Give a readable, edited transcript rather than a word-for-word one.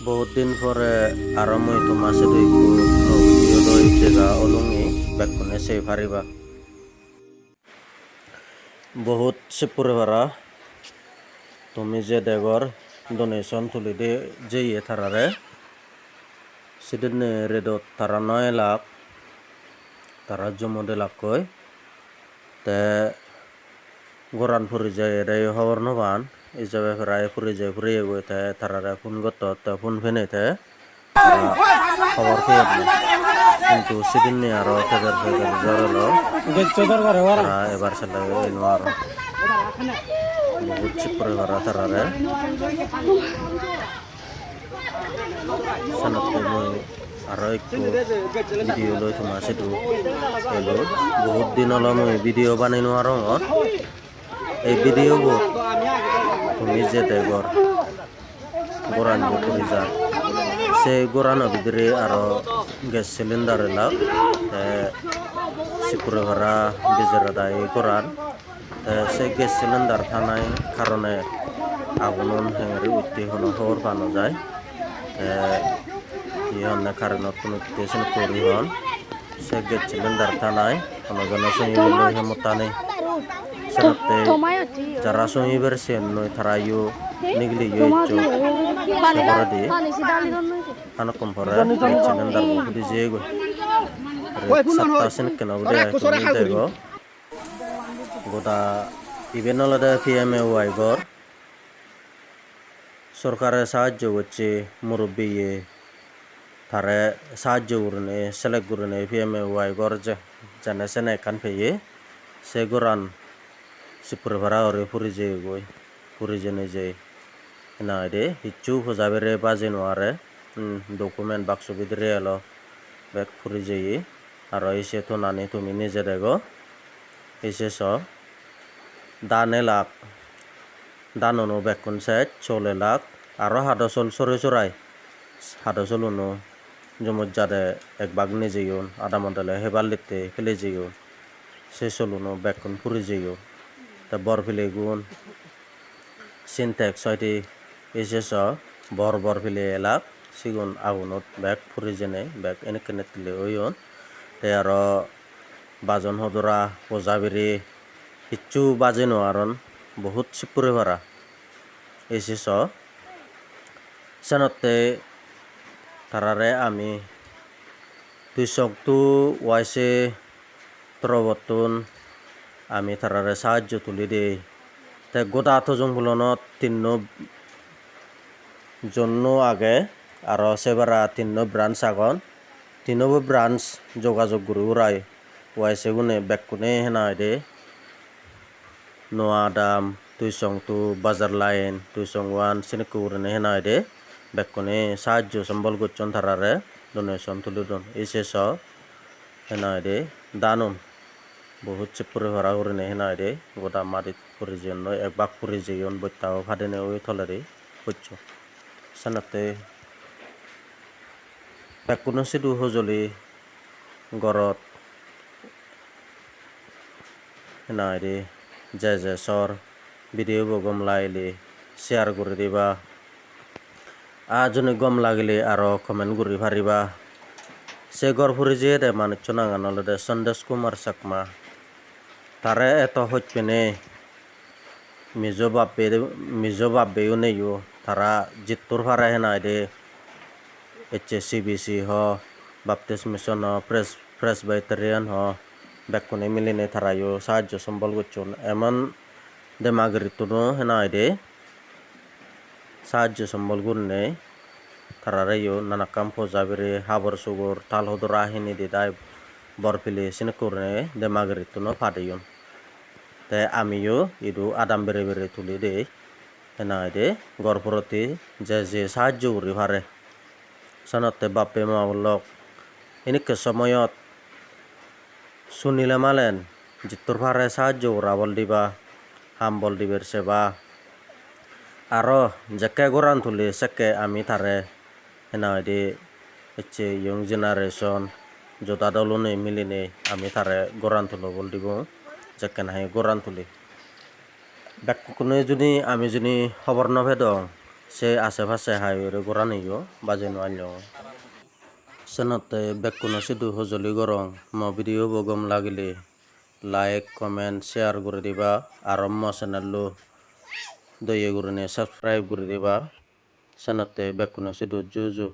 বহুত দিন পরে আরো মই তোমার সাথে ভিডিও লই জায়গা অলুঙি বেকুনে সে পারিবা বহুত সিপুরে ভাড়া তুমি যে দেগর ডোনেশন তুলি দে যে থারারে সেদিন রেডত তারা 9 লাখ তারা জমদে লাখ কয় তে গোরান ফুরি যায় রে হওয়ার নবান এই যাবে প্রায় ফুরি যায় ফুরি গই তে তারারে ফোন গত তে ফোন ফেনে তে খবর পেয়ে কিন্তু সেদিন নিয়ে আরো ফেদার জ্বর হলো তারা এবার সালে আর বহুত চিপরে করা তারারে সানতে মই আরো একটু ভিডিও লই তোমার সেটু এলো বহুত দিন হলো মই ভিডিও বানাই নোৱাৰো এই ভিডিওবোৰ তুমি যে দেগর গোরান যে করে যা সে গোরানো ভিতরে আরো গ্যাস সিলিন্ডার এলাক সিপুরে ভরা বিজেরা দায় গোরান সে গ্যাস সিলিন্ডার থানায় কারণে আগুন হেঙারি উঠতে হলো খবর পানো যায় ইহনে কারণত কোনো স্টেশন করি হন সে গ্যাস সিলিন্ডার থানায় কোনো জনসংখ্যা হেমতা নেই সাথে যারা সহিবের সেন নয় তারা ইউ নিগলি ইউ ইচ্ছো সেপরা দিয়ে আনকম পরে সিলিন্ডার বুকুদি যে গো সাতটা সেন কেন বলে তুমি দেখো গোটা ইভেন আলাদা পিএমএ ওয়াইগর সরকারের সাহায্য করছে মুরব্বী তারে সাহায্য করনে সেলেক্ট করনে পিএমএ ওয়াইগর যে জানে সেনে কান পেয়ে সে গোরান সিপুরে ভরা ওরে ফুরি যে গই ফুরি জেনে যে না দে হিচু হজাবেরে বাজে নোয়ারে ডকুমেন্ট বাক্স ভিতরে এলো ব্যাগ ফুরি যে আর এসে তো নানি তুমি নিজে দেখো এসে স দানে লাখ দাননো বেকুন সাইড 16 লাখ আরো হাদসল সরে সরাই হাদসল উনো জমত যাদে এক বাগ নিজে আদা মন্ডলে হেবার লিখতে ফেলে যেও সে সলুনো বেকুন ফুরি যেও তা বর ফেলে গুণ সিনটেক 6টি এসেছ বর ফেলে এলাক সিগুন আগুনত ব্যাগ ফুরি জেনে ব্যাগ এনে কেনে তুলে ওইন তে আরো বাজন হদরা পজাবেরি কিচ্ছু বাজে নোয়ারন বহুত সিপুরে ভরা এসেছ সেনতে তারারে আমি তুইসকটু ওয়াইসে প্রবর্তন আমি তারারে সাহায্য তুলি দেই তে গোটা আতজন বুলনত 3 জন্য আগে আর সেবারা 3 ব্রাঞ্চ আগন 3 ব্রাঞ্চ যোগাযোগ করে উড়াই ওয়াইসে গুনে বেকুনে হেনা দে নোয়া দাম তুইসং টু বাজার লাইন তুইসং 1 সিনকুরনে হেনা দে বেকুনে সাহায্য সম্বল করছন তারারে ডোনেশন তুলি দন এসেছ হেনা দে দানুন বহুত চিপুরে ভরা করে হেনা দে গোটা মাটিত পরি জন্য এক বাক পরি যেন বইতাও ফাদেনে ওই থলারে হচ্ছ সানাতে বেকুনো সিদু হজলি গরত হেনা দে যে সর ভিডিও গম লাইলে শেয়ার করে দিবা আজনে গম লাগিলে আরো কমেন্ট করে পারিবা সে গড় যে দে মানুষ নাঙানলে দে সন্দেশ কুমার চাকমা তারে এত হইপেনে মিজো বাপেও নেইও তারা জিত্তুর ভাড়া হেনাই দে HSCBC হ বাপটিস্ট মিশন হ প্রেসবাইটেরিয়ান হ বেকুনে মিলিনে তারাইও সাহায্য সম্বল করছুন এমন দেমাগরিতুনো হেনাই দে সাহায্য সম্বল গুরনে তারারাইও নানা কাম ফজাবেরে হাবর সুগর তাল হদরা হিনি দে দাই বরফিলে সিনকুরনে দেমাগরিতুনো ফাদেয়ন তে আমিও ইদু আদাম বেড়ে তুলি দে হেনাই দে গড়পরতি যে সাহায্য করি ভারে সানতে বাপে মাওলক এনেকে সময়ত শুনিলে মালেন জিত্তর ভারে সাহায্য করা বল দিবা হাম বল দিবের সেবা আরো যেকে গোরান তুলি সেকে আমি তারে হেনাই দে হচ্ছে ইয়ং জেনারেশন জোতা দলনে মিলিনে আমি তারে গোরান তুলো বল দিব যেকে নাহি গোরান তুলি বেকুনে যদি আমি যদি খবর নভে দং se asepase highway goraniyo baje no alyo senotte bekkuno sidu hojoli gorong mo video bo gom lagile like comment share guri diba aro mo channel lo doye gurine subscribe guri diba senotte bekkuno sidu juju